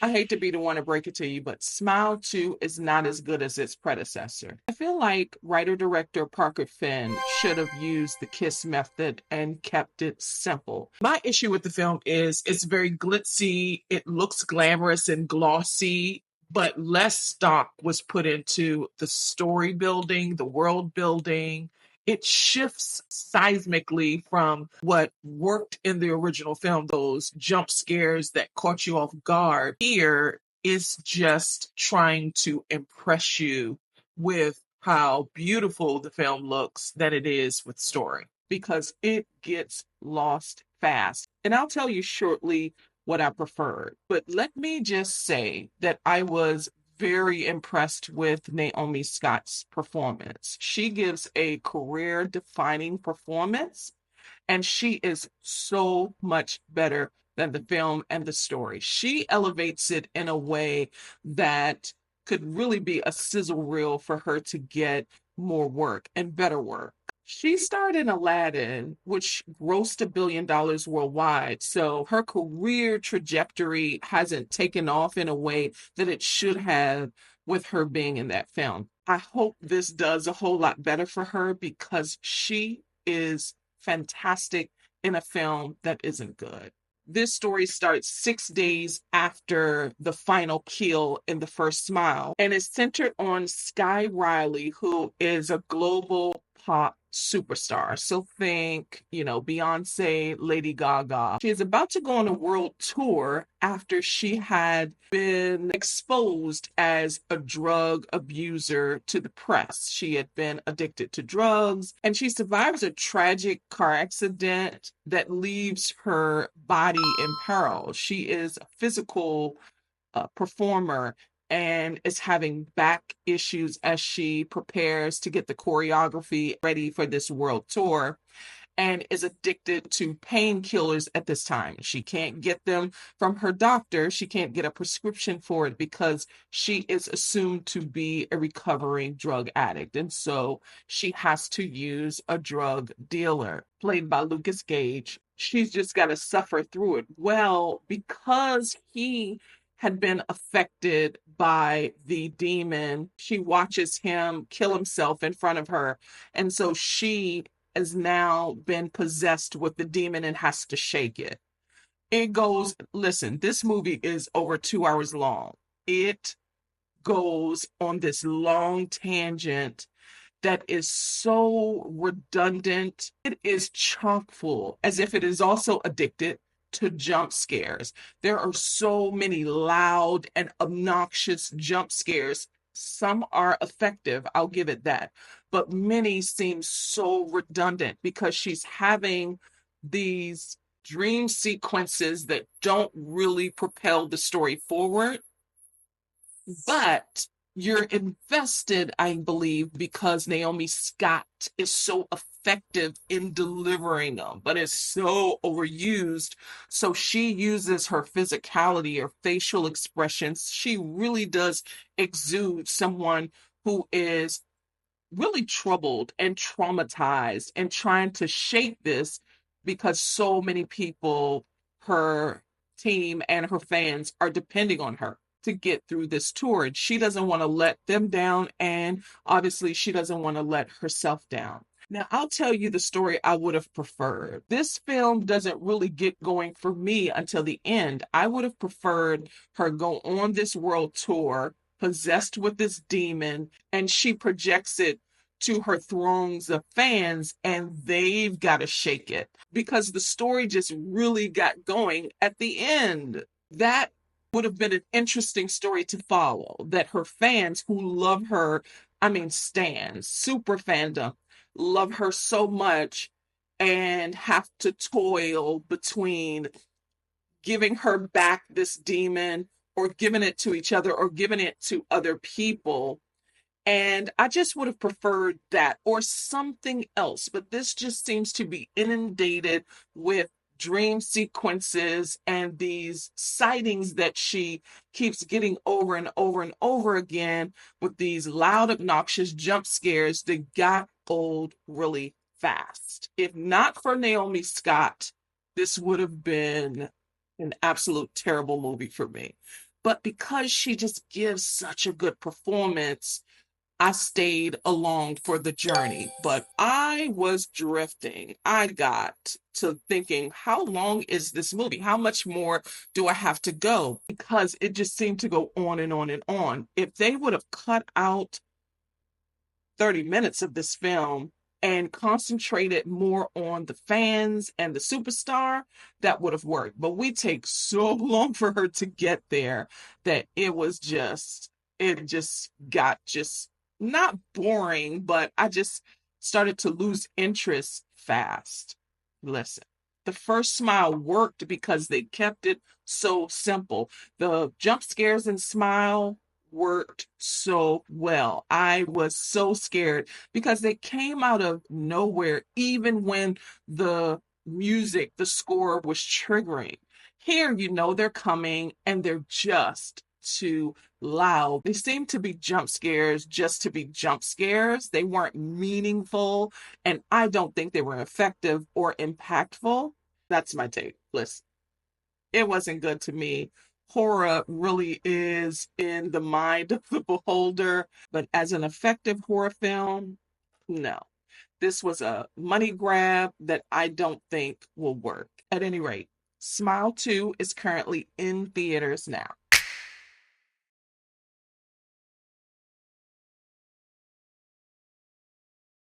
I hate to be the one to break it to you, but Smile 2 is not as good as its predecessor. I feel like writer-director Parker Finn should have used the KISS method and kept it simple. My issue with the film is it's very glitzy, it looks glamorous and glossy, but less stock was put into the story building, the world building. It shifts seismically from what worked in the original film, those jump scares that caught you off guard. Here is just trying to impress you with how beautiful the film looks than it is with story, because it gets lost fast. And I'll tell you shortly what I preferred. But let me just say that I was very impressed with Naomi Scott's performance. She gives a career defining performance, and she is so much better than the film and the story. She elevates it in a way that could really be a sizzle reel for her to get more work and better work. She starred in Aladdin, which grossed $1 billion worldwide. So her career trajectory hasn't taken off in a way that it should have with her being in that film. I hope this does a whole lot better for her because she is fantastic in a film that isn't good. This story starts 6 days after the final kill in the first Smile, and is centered on Skye Riley, who is a global pop superstar. So think, Beyonce, Lady Gaga. She is about to go on a world tour after she had been exposed as a drug abuser to the press. She had been addicted to drugs, and she survives a tragic car accident that leaves her body in peril. She is a physical performer and is having back issues as she prepares to get the choreography ready for this world tour, and is addicted to painkillers at this time. She can't get them from her doctor. She can't get a prescription for it because she is assumed to be a recovering drug addict. And so she has to use a drug dealer, played by Lucas Gage. She's just got to suffer through it. Well, because he had been affected by the demon, she watches him kill himself in front of her. And so she has now been possessed with the demon and has to shake it. Listen, this movie is over 2 hours long. It goes on this long tangent that is so redundant. It is chock full, as if it is also addicted to jump scares. There are so many loud and obnoxious jump scares. Some are effective, I'll give it that, but many seem so redundant because she's having these dream sequences that don't really propel the story forward. But you're invested, I believe, because Naomi Scott is so effective in delivering them, but is so overused. So she uses her physicality or facial expressions. She really does exude someone who is really troubled and traumatized and trying to shake this because so many people, her team and her fans, are depending on her to get through this tour. And she doesn't want to let them down. And obviously, she doesn't want to let herself down. Now, I'll tell you the story I would have preferred. This film doesn't really get going for me until the end. I would have preferred her go on this world tour, possessed with this demon, and she projects it to her throngs of fans, and they've got to shake it because the story just really got going at the end. That would have been an interesting story to follow, that her fans who love her, I mean, stans, super fandom, love her so much and have to toil between giving her back this demon or giving it to each other or giving it to other people. And I just would have preferred that or something else. But this just seems to be inundated with dream sequences and these sightings that she keeps getting over and over and over again with these loud, obnoxious jump scares that got old really fast. If not for Naomi Scott, this would have been an absolute terrible movie for me. But because she just gives such a good performance, I stayed along for the journey, but I was drifting. I got to thinking, how long is this movie? How much more do I have to go? Because it just seemed to go on and on and on. If they would have cut out 30 minutes of this film and concentrated more on the fans and the superstar, that would have worked. But we take so long for her to get there that it just got just not boring, but I just started to lose interest fast. Listen, the first smile worked because they kept it so simple. The jump scares and Smile worked so well. I was so scared because they came out of nowhere, even when the music, the score was triggering. Here, you know, they're coming and they're just too loud. They seem to be jump scares just to be jump scares. They weren't meaningful, and I don't think they were effective or impactful. That's my take. Listen, it wasn't good to me. Horror really is in the mind of the beholder, but as an effective horror film, no. This was a money grab that I don't think will work. At any rate, Smile 2 is currently in theaters now.